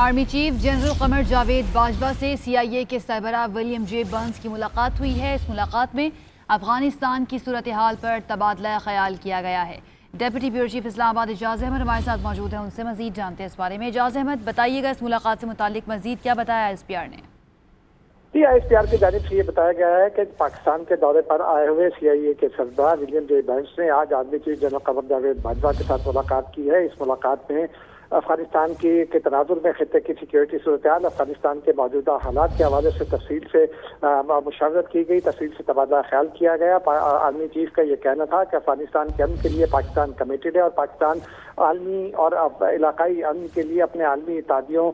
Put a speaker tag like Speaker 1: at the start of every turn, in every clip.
Speaker 1: Army chief general Qamar Javed Bajwa से CIA के सरबराह William J Burns की मुलाकात हुई है। इस मुलाकात में अफगानिस्तान की सूरत हाल पर तबादला ख्याल किया गया है। Deputy bureau chief Islamabad Ejaz Ahmad हमारे साथ मौजूद हैं, उनसे मजीद जानते हैं इस बारे में। एजाज अहमद, बताइएगा इस मुलाकात से मुतालिक मजीद क्या बताया ISPR ने?
Speaker 2: जी, ISPR की जानिब से ये बताया गया है कि पाकिस्तान के दौरे पर आए हुए CIA के सरबराह विलियम जे बर्न्स ने आज army chief general Qamar Javed Bajwa के साथ मुलाकात की है। इस मुलाकात में अफगानिस्तान के तनाजुर में खित्ते की सिक्योरिटी सूरत हाल, अफगानिस्तान के मौजूदा हालात के हवाले से तफसील से मुशावरत की गई, तफसील से तबादला ख्याल किया गया। आर्मी चीफ का ये कहना था कि अफगानिस्तान के अमन के लिए पाकिस्तान कमिटेड है और पाकिस्तान आलमी और इलाकाई अमन के लिए अपने आलमी इत्तेहादियों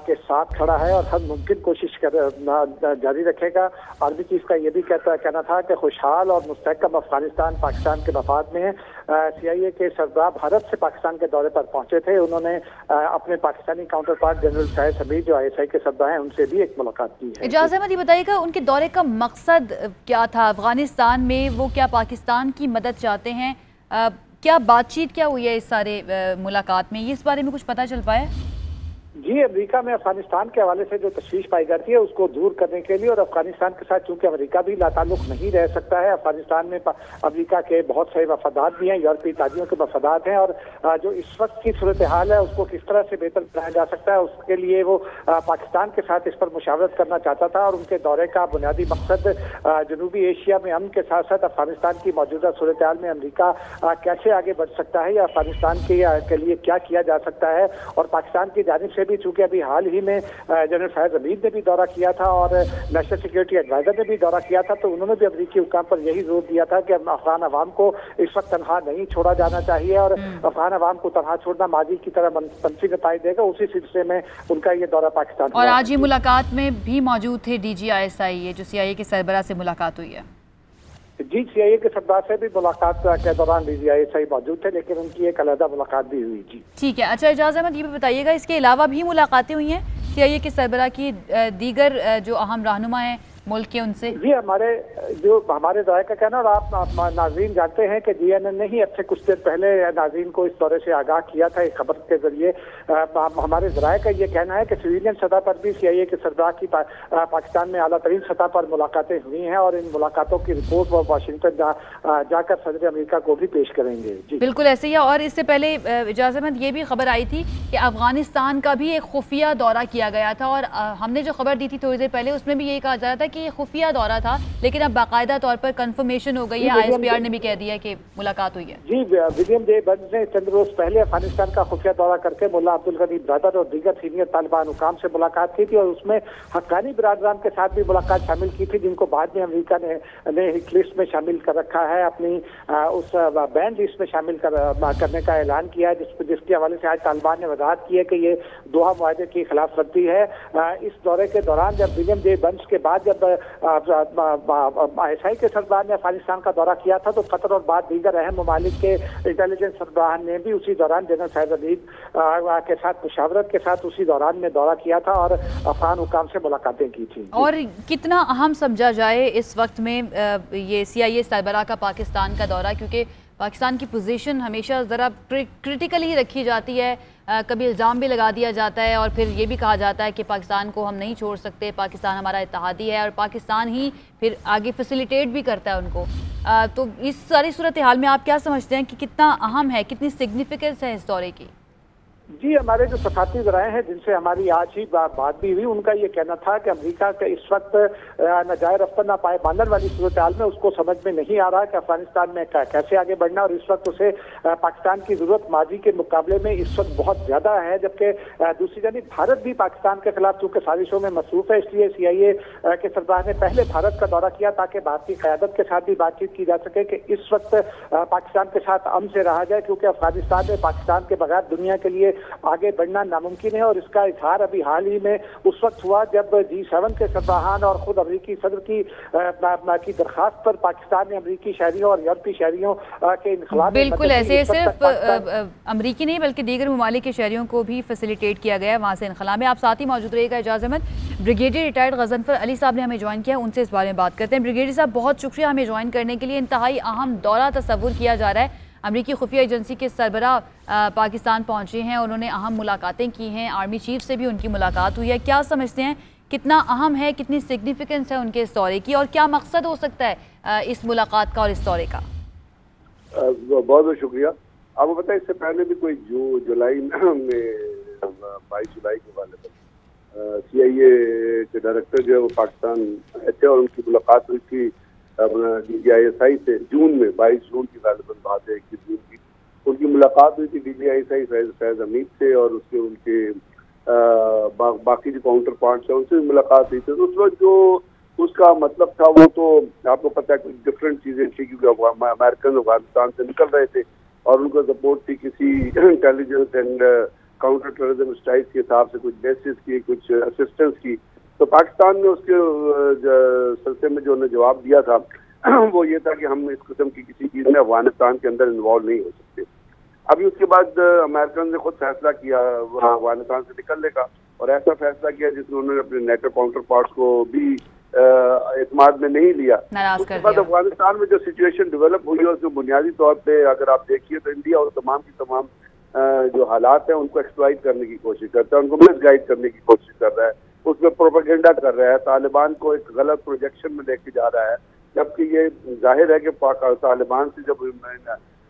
Speaker 2: के साथ खड़ा है और हर मुमकिन कोशिश जारी रखेगा। आर्मी चीफ का ये भी कहना था कि खुशहाल और मुस्तहकम अफगानिस्तान पाकिस्तान के मफाद में है। CIA के सरबराह भारत से पाकिस्तान के दौरे पर पहुंचे थे। उन्होंने अपने Pakistani counter part general Faiz Hamid जो ISI के सरबराह हैं उनसे भी एक मुलाकात की है।
Speaker 1: एजाज अहमद, ये बताइएगा उनके दौरे का मकसद क्या था अफगानिस्तान में? वो क्या पाकिस्तान की मदद चाहते हैं? क्या बातचीत क्या हुई है इस सारे मुलाकात में? ये इस बारे में कुछ पता चल पाया?
Speaker 2: जी, अमेरिका में अफगानिस्तान के हवाले से जो तशवीश पाई जाती है उसको दूर करने के लिए और अफगानिस्तान के साथ चूंकि अमेरिका भी लाताल्लुक नहीं रह सकता है, अफगानिस्तान में अमेरिका के बहुत सारे वफादात भी हैं, यूरोपीय इत्तेहादियों के वफादात हैं और जो इस वक्त की सूरत हाल है उसको किस तरह से बेहतर बनाया जा सकता है उसके लिए वो पाकिस्तान के साथ इस पर मुशावरत करना चाहता था। और उनके दौरे का बुनियादी मकसद जनूबी एशिया में अमन के साथ साथ अफगानिस्तान की मौजूदा सूरत हाल में अमेरिका कैसे आगे बढ़ सकता है या अफगानिस्तान के लिए क्या किया जा सकता है। और पाकिस्तान की जानिब से भी चूंकि अभी हाल ही में जनरल फैज हमीद ने भी दौरा किया था और नेशनल सिक्योरिटी एडवाइजर ने भी दौरा किया था, तो उन्होंने भी अमेरिकी हुकाम पर यही जोर दिया था कि अफगान अवाम को इस वक्त तनहा नहीं छोड़ा जाना चाहिए और अफगान अवाम को तनहा छोड़ना माजी की तरह मनफी नताइज देगा। उसी सिलसिले में उनका ये दौरा पाकिस्तान
Speaker 1: और आज ही मुलाकात में भी मौजूद थे DG ISI, ये जो CIA के सरबराह से मुलाकात हुई है।
Speaker 2: जी, CIA के सरबराह से भी मुलाकात के दौरान DG ISI मौजूद थे, लेकिन उनकी एक अलग मुलाकात भी हुई। जी
Speaker 1: ठीक है। अच्छा एजाज अहमद, ये भी बताइएगा इसके अलावा भी मुलाकातें हुई हैं CIA के सरबराह की दीगर जो अहम रहनुमा हैं मुल्क के उनसे?
Speaker 2: जी, हमारे राय का कहना और आप नाज़रीन जानते हैं कि CNN ने ही अब से कुछ देर पहले नाज़रीन को इस दौरे से आगाह किया था एक खबर के जरिए। हमारे राय का ये कहना है कि सिविलियन सतह पर भी CIA के सरबराह की पाकिस्तान में आला तरीन सतह पर मुलाकातें हुई हैं और इन मुलाकातों की रिपोर्ट वो वाशिंगटन जाकर सदर अमेरिका को भी पेश करेंगे। जी
Speaker 1: बिल्कुल ऐसे ही है। और इससे पहले एजाज अहमद, ये भी खबर आई थी कि अफगानिस्तान का भी एक खुफिया दौरा किया गया था और हमने जो खबर दी थी थोड़ी देर पहले उसमें भी यही कहा जा रहा था कि ये खुफिया दौरा था, लेकिन अब बाकायदा तौर पर कंफर्मेशन हो गई है। ISPR ने भी कह दिया कि मुलाकात हुई है।
Speaker 2: जी, विलियम जे बर्न्स ने चंद रोज पहले अफगानिस्तान का खुफिया दौरा करके मुल्ला अब्दुल गनी ब्रदर और दीगर सीनियर तालिबान हुकाम से मुलाकात की थी और उसमें हक्कानी बिरादरान के साथ भी मुलाकात शामिल की थी, जिनको बाद में अमेरिका ने हिट लिस्ट में शामिल कर रखा है, अपनी उस बैंड लिस्ट में शामिल करने का ऐलान किया है, जिसके हवाले से आज तालिबान ने वजाहत की है कि ये दोहा मुआहदे की खिलाफ वर्जी है। इस दौरे के दौरान जब विलियम जे बर्न्स के बाद जब ISI के सरबराह ने अफगानिस्तान का दौरा किया था तो कतर और बाद दीगर अहम ममालिक के इंटेलिजेंस सरबराह ने भी उसी दौरान जनरल फैज हमीद के साथ मुशावरत के साथ उसी दौरान में दौरा किया था और अफगान हुकाम से मुलाकातें की थी।
Speaker 1: और कितना अहम समझा जाए इस वक्त में ये CIA सरबराह का पाकिस्तान का दौरा, क्योंकि पाकिस्तान की पोजीशन हमेशा ज़रा क्रिटिकल ही रखी जाती है, कभी इल्ज़ाम भी लगा दिया जाता है और फिर ये भी कहा जाता है कि पाकिस्तान को हम नहीं छोड़ सकते, पाकिस्तान हमारा इत्तेहादी है और पाकिस्तान ही फिर आगे फैसिलिटेट भी करता है उनको। तो इस सारी सूरत हाल में आप क्या समझते हैं कि कितना अहम है, कितनी सिग्निफिकेंस है इस दौरे की?
Speaker 2: जी, हमारे जो सफाती ज़राए हैं जिनसे हमारी आज ही बात भी हुई, उनका ये कहना था कि अमेरिका के इस वक्त नजायर रफ्ता ना पाए बांधने वाली सूरत हाल में उसको समझ में नहीं आ रहा कि अफगानिस्तान में कैसे आगे बढ़ना और इस वक्त उसे पाकिस्तान की जरूरत माजी के मुकाबले में इस वक्त बहुत ज्यादा है। जबकि दूसरी जानिब भारत भी पाकिस्तान के खिलाफ चूंकि साजिशों में मसरूफ है, इसलिए CIA के सरबराह ने पहले भारत का दौरा किया ताकि भारतीय क़यादत के साथ भी बातचीत की जा सके कि इस वक्त पाकिस्तान के साथ अमन से रहा जाए, क्योंकि अफगानिस्तान में पाकिस्तान के बगैर दुनिया के लिए आगे बढ़ना नामुमकिन है। और इसका इजहार अभी हाल ही में उस वक्त हुआ जब G7 के सरबराहान और खुद अमेरिकी सदर की दरखास्त पर पाकिस्तान ने अमेरिकी शहरियों और यूरोपीय शहरियों के इनखलाब
Speaker 1: बिल्कुल ऐसे सिर्फ अमेरिकी नहीं बल्कि दीगर ममालिक के शहरियों को भी फैसिलिटेट किया गया है वहाँ से इनखला में। आप साथ ही मौजूद रहेगा। एजाज अहमद, ब्रिगेडियर रिटायर्ड गजनफर अली साहब ने हमें ज्वाइन किया, उनसे इस बारे में बात करते हैं। ब्रिगेडियर साहब, बहुत शुक्रिया हमें ज्वाइन करने के लिए। इंतहाई अहम दौरा तस्वुर किया जा रहा है अमरीकी खुफिया एजेंसी के सरबराह पाकिस्तान पहुंचे हैं, उन्होंने अहम मुलाकातें की हैं, आर्मी चीफ से भी उनकी मुलाकात हुई है। क्या समझते हैं कितना अहम है, कितनी सिग्निफिकेंस है उनके इस दौरे की, और क्या मकसद हो सकता है इस मुलाकात का और इस दौरे का?
Speaker 3: बहुत बहुत शुक्रिया। आपको पता है इससे पहले भी कोई जुलाई में 22 जुलाई के वाले पर CIA के डायरेक्टर जो है वो पाकिस्तान आए थे और उनकी मुलाकात हुई थी DGISI से जून में, 22 जून की गालिबन बात है, 21 जून की उनकी मुलाकात हुई थी DGISI फैज हमीद से और उनके बाकी जो काउंटर पार्ट्स है उनसे भी मुलाकात हुई थी। तो उस वक्त जो उसका मतलब था वो तो आपको पता है कुछ डिफरेंट चीजें थी, क्योंकि अमेरिकन अफगानिस्तान से निकल रहे थे और उनको सपोर्ट थी किसी intelligence and counter terrorism strike के हिसाब से, कुछ बेसिस की, कुछ असिस्टेंस की। तो पाकिस्तान ने उसके सिलसिले में जो उन्हें जवाब दिया था वो ये था कि हम इस किस्म की किसी चीज में अफगानिस्तान के अंदर इन्वॉल्व नहीं हो सकते। अभी उसके बाद अमेरिकन ने खुद फैसला किया अफगानिस्तान से निकलने का, और ऐसा फैसला किया जिसमें उन्होंने अपने नेटो काउंटर पार्ट्स को भी एतमाद में नहीं लिया। उसके बाद अफगानिस्तान में जो सिचुएशन डेवलप हुई है उसमें बुनियादी तौर पे अगर आप देखिए तो इंडिया और तमाम की तमाम जो हालात हैं उनको एक्सप्लॉइट करने की कोशिश करता है, उनको मिसगाइड करने की कोशिश कर रहा है, उसमें प्रोपेगेंडा कर रहा है, तालिबान को एक गलत प्रोजेक्शन में लेके जा रहा है, जबकि ये जाहिर है कि तालिबान से जब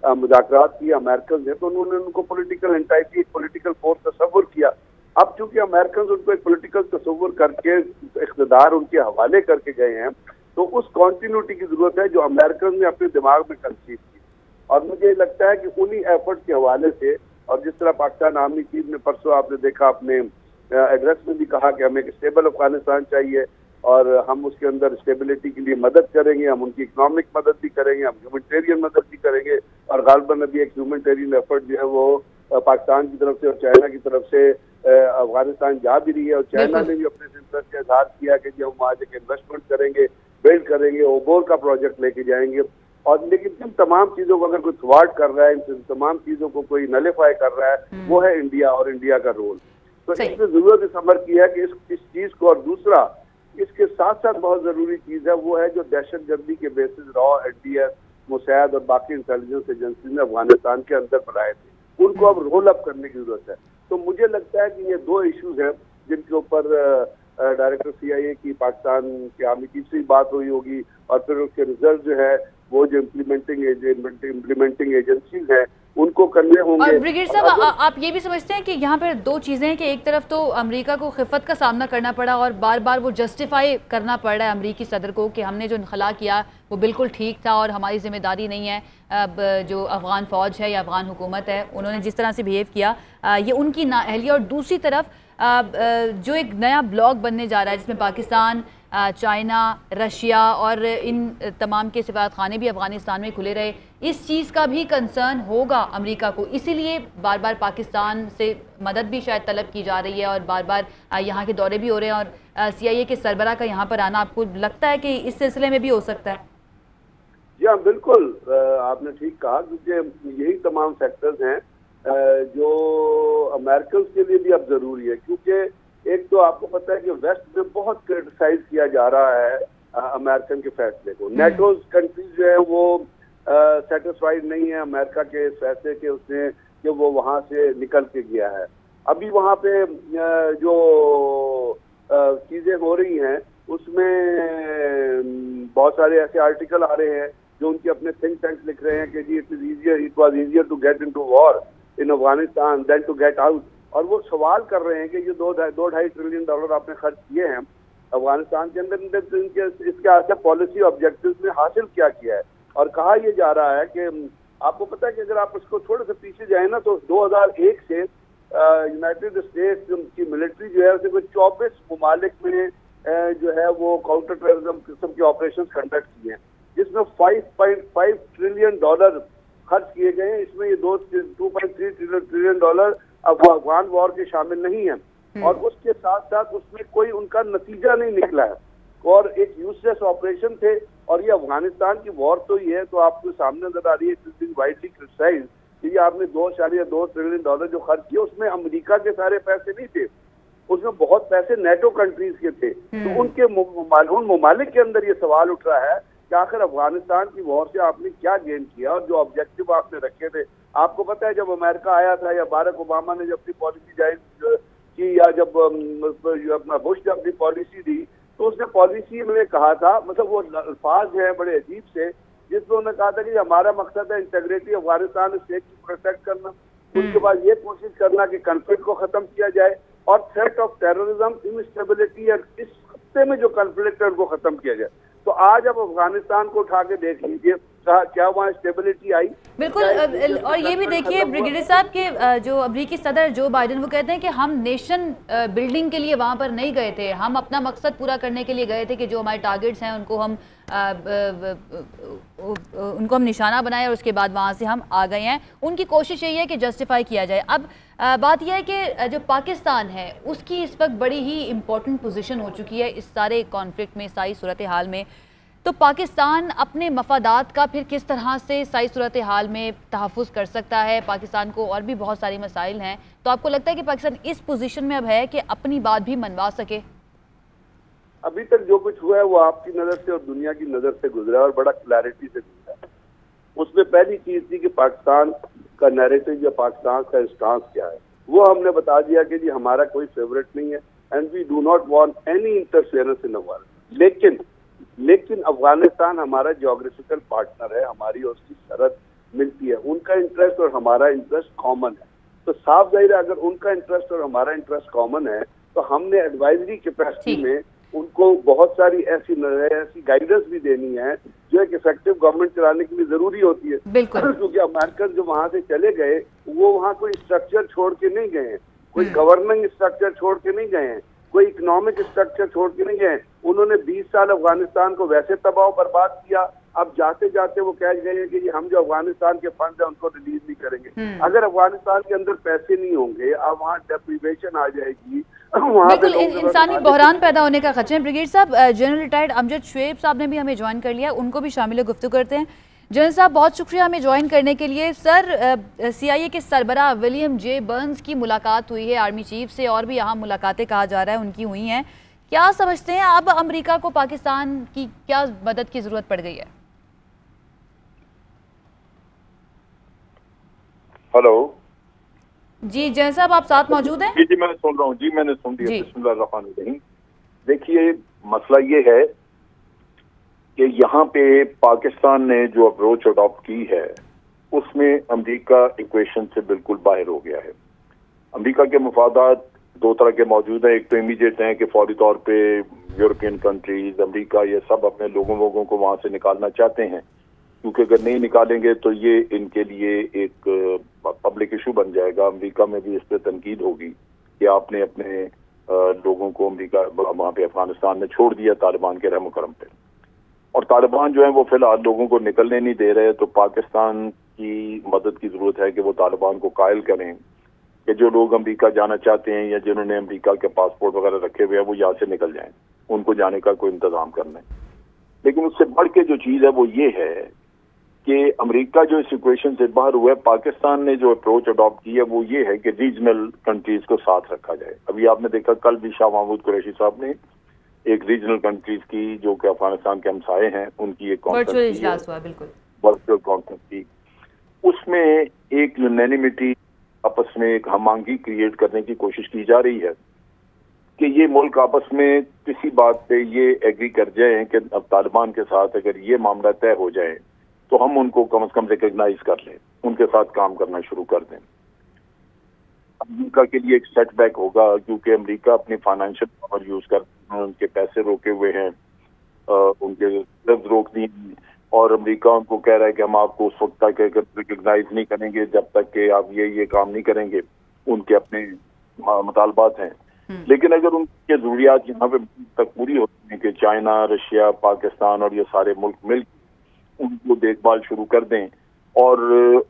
Speaker 3: मुज़ाकरात किए अमेरिकन ने तो उन्होंने उनको पॉलिटिकल एंटाइटी, पॉलिटिकल फोर्स तस्वुर किया। अब चूंकि अमेरिकन उनको एक पॉलिटिकल तस्वुर करके इख्तिदार उनके हवाले करके गए हैं, तो उस कॉन्टिन्यूटी की जरूरत है जो अमेरिकन ने अपने दिमाग में कंसीव की। और मुझे लगता है कि उन्हीं एफर्ट के हवाले से, और जिस तरह पाकिस्तान आर्मी चीफ ने परसों आपने देखा अपने एड्रेस में भी कहा कि हमें एक स्टेबल अफगानिस्तान चाहिए और हम उसके अंदर स्टेबिलिटी के लिए मदद करेंगे, हम उनकी इकोनॉमिक मदद भी करेंगे, हम ह्यूमैनिटेरियन मदद भी करेंगे, और गालबन अभी एक ह्यूमैनिटेरियन एफर्ट जो है वो पाकिस्तान की तरफ से और चाइना की तरफ से अफगानिस्तान जा भी रही है, और चाइना ने भी अपने इंटरेस्ट का इजहार किया कि जब हम वहाँ जाके इन्वेस्टमेंट करेंगे, बिल्ड करेंगे, ओबोर का प्रोजेक्ट लेके जाएंगे। और लेकिन इन तमाम चीजों को अगर कोई थ्वार्ट कर रहा है, इन तमाम चीजों को कोई नलिफाई कर रहा है, वो है इंडिया और इंडिया का रोल। तो इसमें जरूरत इस अमर की है कि इस चीज को, और दूसरा इसके साथ साथ बहुत जरूरी चीज है वो है जो दहशतगर्दी के बेसिस रॉ, NDS, मुसैद और बाकी इंटेलिजेंस एजेंसी ने अफगानिस्तान के अंदर बनाए थे, उनको अब रोल अप करने की जरूरत है। तो मुझे लगता है कि ये दो इश्यूज हैं जिनके ऊपर डायरेक्टर CIA की पाकिस्तान के आर्मी चीफ से बात हुई होगी, और फिर उसके रिजल्ट जो है वो जो इम्प्लीमेंटिंग एजेंसीज हैं उनको करने होंगे।
Speaker 1: और ब्रिगेड साहब, आप ये भी समझते हैं कि यहाँ पर दो चीज़ें हैं कि एक तरफ तो अमेरिका को खिफत का सामना करना पड़ा और बार बार वो जस्टिफाई करना पड़ रहा है अमेरिकी सदर को कि हमने जो इनखला किया वो बिल्कुल ठीक था और हमारी जिम्मेदारी नहीं है, अब जो अफगान फ़ौज है या अफगान हुकूमत है उन्होंने जिस तरह से बिहेव किया ये उनकी नाअहली। और दूसरी तरफ जो एक नया ब्लॉक बनने जा रहा है जिसमें पाकिस्तान, चाइना, रशिया और इन तमाम के सिफारतखाने भी अफगानिस्तान में खुले रहे, इस चीज़ का भी कंसर्न होगा अमेरिका को, इसीलिए बार बार पाकिस्तान से मदद भी शायद तलब की जा रही है और बार बार यहाँ के दौरे भी हो रहे हैं। और CIA के सरबराह का यहाँ पर आना आपको लगता है कि इस सिलसिले में भी हो सकता है?
Speaker 3: जी हाँ, बिल्कुल आपने ठीक कहा, क्योंकि यही तमाम फैक्टर्स हैं जो अमेरिकन के लिए भी अब जरूरी है। क्योंकि एक तो आपको पता है कि वेस्ट में बहुत क्रिटिसाइज किया जा रहा है अमेरिकन के फैसले को, नेटो कंट्रीज जो है वो सेटिस्फाइड नहीं है अमेरिका के फैसले के उसने कि वो वहाँ से निकल के गया है। अभी वहाँ पे जो चीजें हो रही हैं उसमें बहुत सारे ऐसे आर्टिकल आ रहे हैं जो उनके अपने थिंक टैंक्स लिख रहे हैं कि जी it was easier to get into war in Afghanistan than to get out. और वो सवाल कर रहे हैं कि ये $2.5 ट्रिलियन आपने खर्च किए हैं अफगानिस्तान के अंदर, इसके पॉलिसी ऑब्जेक्टिव्स में हासिल क्या किया है। और कहा यह जा रहा है कि आपको पता है कि अगर आप उसको थोड़े से पीछे जाए ना तो 2001 से यूनाइटेड स्टेट्स की मिलिट्री जो है उसे कोई 24 ममालिक में जो है वो काउंटर टेररिज्म किस्म के ऑपरेशन कंडक्ट किए हैं, जिसमें $5.5 ट्रिलियन खर्च किए गए हैं। इसमें ये $2.3 ट्रिलियन अफगान वॉर के शामिल नहीं है, और उसके साथ साथ उसमें कोई उनका नतीजा नहीं निकला है और एक यूजलेस ऑपरेशन थे। और ये अफगानिस्तान की वॉर तो ही है, तो आपको सामने नजर आ रही है वाइडली क्रिटिसाइज कि ये आपने $2.2 ट्रिलियन जो खर्च किए उसमें अमेरिका के सारे पैसे नहीं थे, उसमें बहुत पैसे नेटो कंट्रीज के थे। तो उन ममालिक के अंदर ये सवाल उठ रहा है कि आखिर अफगानिस्तान की वॉर से आपने क्या गेन किया और जो ऑब्जेक्टिव आपने रखे थे। आपको पता है जब अमेरिका आया था या बाराक ओबामा ने जब अपनी पॉलिसी जाहिर की या जब अपना बुश ने अपनी पॉलिसी दी तो उसने पॉलिसी में कहा था, मतलब वो अल्फाज हैं बड़े अजीब से, जिसमें उन्होंने कहा था कि हमारा मकसद है इंटीग्रिटी अफगानिस्तान स्टेट की प्रोटेक्ट करना, उसके बाद ये कोशिश करना कि कॉन्फ्लिक्ट को खत्म किया जाए और थ्रेट ऑफ टेररिज्म, इंस्टेबिलिटी और इस खत्ते में जो कॉन्फ्लिक्ट है उनको खत्म किया जाए। तो आज अब अफगानिस्तान को उठा के देख लीजिए क्या वहाँ स्टेबिलिटी आई।
Speaker 1: बिल्कुल, और ये भी देखिए ब्रिगेडियर साहब के जो अमेरिकी सदर जो बाइडेन वो कहते हैं कि हम नेशन बिल्डिंग के लिए वहाँ पर नहीं गए थे, हम अपना मकसद पूरा करने के लिए गए थे कि जो हमारे टारगेट्स हैं उनको हम निशाना बनाए और उसके बाद वहाँ से हम आ गए हैं। उनकी कोशिश यही है कि जस्टिफाई किया जाए। अब बात यह है कि जो पाकिस्तान है उसकी इस वक्त बड़ी ही इम्पोर्टेंट पोजीशन हो चुकी है इस सारे कॉन्फ्लिक्ट में, सारी सूरत हाल में। तो पाकिस्तान अपने मफादात का फिर किस तरह से सारी सूरत हाल में तहफ़्फ़ुज़ कर सकता है? पाकिस्तान को और भी बहुत सारी मसाइल हैं, तो आपको लगता है कि पाकिस्तान इस पोजीशन में अब है कि अपनी बात भी मनवा सके?
Speaker 3: अभी तक जो कुछ हुआ है वो आपकी नज़र से और दुनिया की नज़र से गुजरा और बड़ा क्लैरिटी से गुजरा है। उसमें पहली चीज़ थी कि पाकिस्तान का नैरेटिव या पाकिस्तान का स्टांस क्या है, वो हमने बता दिया कि जी हमारा कोई फेवरेट नहीं है and we do not want any interference in Afghanistan. लेकिन अफगानिस्तान हमारा जियोग्राफिकल पार्टनर है, हमारी और उसकी सरहद मिलती है, उनका इंटरेस्ट और हमारा इंटरेस्ट कॉमन है। तो साफ जाहिर है अगर उनका इंटरेस्ट और हमारा इंटरेस्ट कॉमन है तो हमने एडवाइजरी कैपेसिटी में उनको बहुत सारी ऐसी गाइडेंस भी देनी है जो एक इफेक्टिव गवर्नमेंट चलाने के लिए जरूरी होती है।
Speaker 1: बिल्कुल,
Speaker 3: क्योंकि अमेरिकन जो वहां से चले गए वो वहाँ कोई स्ट्रक्चर छोड़ के नहीं गए हैं, कोई गवर्निंग स्ट्रक्चर छोड़ के नहीं गए हैं, कोई इकोनॉमिक स्ट्रक्चर छोड़ के नहीं गए। उन्होंने 20 साल अफगानिस्तान को वैसे तबाह बर्बाद किया, अब जाते जाते वो कह गए हैं कि हम जो अफगानिस्तान के फंड है उनको रिलीज नहीं करेंगे। अगर अफगानिस्तान के अंदर पैसे नहीं होंगे, अब वहाँ डेप्रिवेशन आ जाएगी,
Speaker 1: बिल्कुल इंसानी बहरान पैदा होने का खतरा है। ब्रिगेडियर साहब, जनरल रिटायर्ड अमजद शुएब साहब ने भी हमें ज्वाइन कर लिया, उनको भी शामिल गुफ्तगू करते हैं। जनरल साहब बहुत शुक्रिया हमें ज्वाइन करने के लिए। सर, CIA के सरबराह विलियम जे बर्न्स की मुलाकात हुई है आर्मी चीफ से, और भी यहाँ मुलाकातें कहा जा रहा है उनकी हुई हैं। क्या समझते हैं अब अमेरिका को पाकिस्तान की क्या मदद की जरूरत पड़ गई है?
Speaker 4: हेलो
Speaker 1: जी जनरल साहब, आप साथ मौजूद हैं?
Speaker 4: जी मैं सुन रहा हूँ। जी मैंने सुन लिया। बिस्मिल्लाहिर्रहमानिर्रहीम। देखिए मसला ये है कि यहाँ पे पाकिस्तान ने जो अप्रोच अडॉप्ट की है उसमें अमेरिका इक्वेशन से बिल्कुल बाहर हो गया है। अमेरिका के मफादात दो तरह के मौजूद हैं। एक तो इमीडिएट हैं कि फौरी तौर पे यूरोपियन कंट्रीज, अमेरिका, ये सब अपने लोगों को वहाँ से निकालना चाहते हैं, क्योंकि अगर नहीं निकालेंगे तो ये इनके लिए एक पब्लिक इशू बन जाएगा। अमेरिका में भी इस पर तनकीद होगी कि आपने अपने लोगों को अमेरिका वहाँ पे अफगानिस्तान में छोड़ दिया तालिबान के रहम करम पे, और तालिबान जो है वो फिलहाल लोगों को निकलने नहीं दे रहे। तो पाकिस्तान की मदद की जरूरत है कि वो तालिबान को कायल करें कि जो लोग अमेरिका जाना चाहते हैं या जिन्होंने अमेरिका के पासपोर्ट वगैरह रखे हुए हैं वो यहाँ से निकल जाएं, उनको जाने का कोई इंतजाम करना है। लेकिन उससे बढ़ के जो चीज़ है वो ये है कि अमेरिका जो इस इक्वेशन से बाहर हुआ है, पाकिस्तान ने जो अप्रोच अडॉप्ट की है वो ये है कि रीजनल कंट्रीज को साथ रखा जाए। अभी आपने देखा कल भी शाह महमूद कुरैशी साहब ने एक रीजनल कंट्रीज की जो कि अफगानिस्तान के हमसाए हैं उनकी एक वर्चुअल कॉन्फ्रेंस की, उसमें एक यूनैनिमिटी आपस में एक हमांगी क्रिएट करने की कोशिश की जा रही है कि ये मुल्क आपस में किसी बात पे ये एग्री कर जाए कि अब तालिबान के साथ अगर ये मामला तय हो जाए तो हम उनको कम से कम रिकग्नाइज कर लें, उनके साथ काम करना शुरू कर दें। अमेरिका के लिए एक सेटबैक होगा क्योंकि अमेरिका अपनी फाइनेंशियल पावर यूज कर, उनके पैसे रोके हुए हैं, उनके कर्ज रोक दिए, और अमेरिका उनको कह रहा है कि हम आपको उस वक्त तक रिकग्नाइज नहीं करेंगे जब तक कि आप ये काम नहीं करेंगे। उनके अपने मुतालबात हैं। लेकिन अगर उनके जरूरियात यहाँ पे तक पूरी होती हैं कि चाइना, रशिया, पाकिस्तान और ये सारे मुल्क मिल उनको देखभाल शुरू कर दें और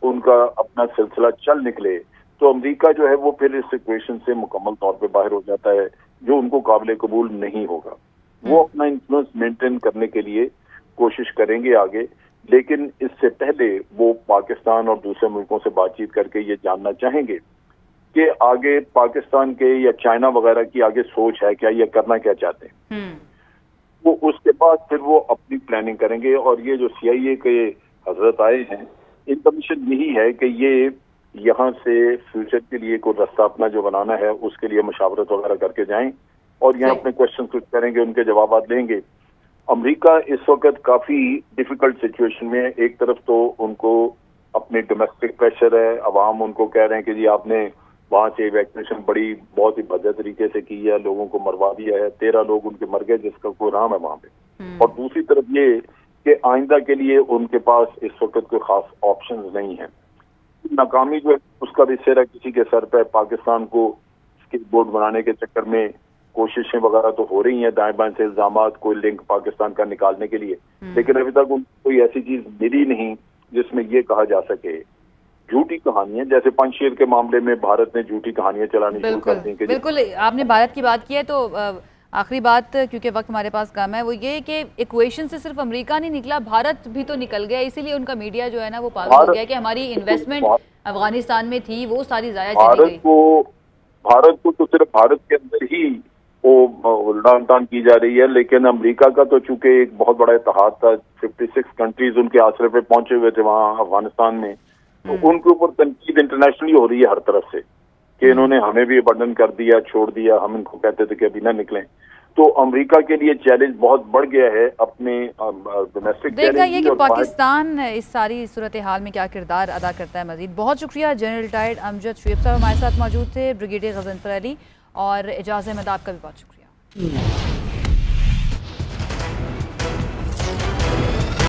Speaker 4: उनका अपना सिलसिला चल निकले, तो अमेरिका जो है वो फिर इस इक्वेशन से मुकम्मल तौर पे बाहर हो जाता है, जो उनको काबिल कबूल नहीं होगा। वो अपना इन्फ्लुएंस मेंटेन करने के लिए कोशिश करेंगे आगे, लेकिन इससे पहले वो पाकिस्तान और दूसरे मुल्कों से बातचीत करके ये जानना चाहेंगे कि आगे पाकिस्तान के या चाइना वगैरह की आगे सोच है क्या, ये करना क्या चाहते हैं। वो उसके बाद फिर वो अपनी प्लानिंग करेंगे। और ये जो CIA के हजरत आए हैं, इनका मिशन यही है कि ये यहाँ से फ्यूचर के लिए कोई रास्ता अपना जो बनाना है उसके लिए मशावरत वगैरह करके जाएं और यहाँ अपने क्वेश्चन कुछ करेंगे, उनके जवाब लेंगे। अमेरिका इस वक्त काफी डिफिकल्ट सिचुएशन में है। एक तरफ तो उनको अपने डोमेस्टिक प्रेशर है, अवाम उनको कह रहे हैं कि जी आपने वहां से इवैक्यूएशन बहुत ही भद्दे तरीके से की है, लोगों को मरवा दिया है, 13 लोग उनके मर गए जिसका कोई नाम है वहां पे। और दूसरी तरफ ये कि आइंदा के लिए उनके पास इस वक्त कोई खास ऑप्शंस नहीं है। नाकामी जो है उसका भी सिर है किसी के सर पे। पाकिस्तान को स्केप बोर्ड बनाने के चक्कर में कोशिशें वगैरह तो हो रही हैं, दाएं बाएं से इल्जामात, कोई लिंक पाकिस्तान का निकालने के लिए, लेकिन अभी तक उनको कोई ऐसी चीज मिली नहीं जिसमें ये कहा जा सके। झूठी कहानियां, जैसे पंजशीर के मामले में भारत ने झूठी कहानियां चलानी शुरू कर दी।
Speaker 1: बिल्कुल, आपने भारत की बात की है तो आखिरी बात, क्योंकि वक्त हमारे पास कम है, वो ये कि इक्वेशन से सिर्फ अमेरिका नहीं निकला, भारत भी तो निकल गया। इसीलिए उनका मीडिया जो है ना वो पागल हो गया कि हमारी इन्वेस्टमेंट अफगानिस्तान में थी वो सारी जाया चली गई।
Speaker 4: भारत को तो सिर्फ भारत के अंदर ही वो उल्टान की जा रही है, लेकिन अमेरिका का तो चूंकि एक बहुत बड़ा इत्तेहाद था, 56 कंट्रीज उनके आसरे पे पहुंचे हुए थे वहां अफगानिस्तान में, तो उनके ऊपर तनकीद इंटरनेशनली हो रही है हर तरफ से कि इन्होंने हमें भी अबंडन कर दिया, छोड़ दिया, हम इनको कहते थे कि अभी ना निकलें। तो अमेरिका के लिए चैलेंज बहुत बढ़ गया है अपने डोमेस्टिक।
Speaker 1: देखा ये कि पाकिस्तान इस सारी सूरत हाल में क्या किरदार अदा करता है। मजीद बहुत शुक्रिया जनरल रिटायर्ड अमजद शुएब साहब हमारे साथ मौजूद थे, ब्रिगेडियर गजनफर अली और एजाज अहमद, आपका भी बहुत शुक्रिया।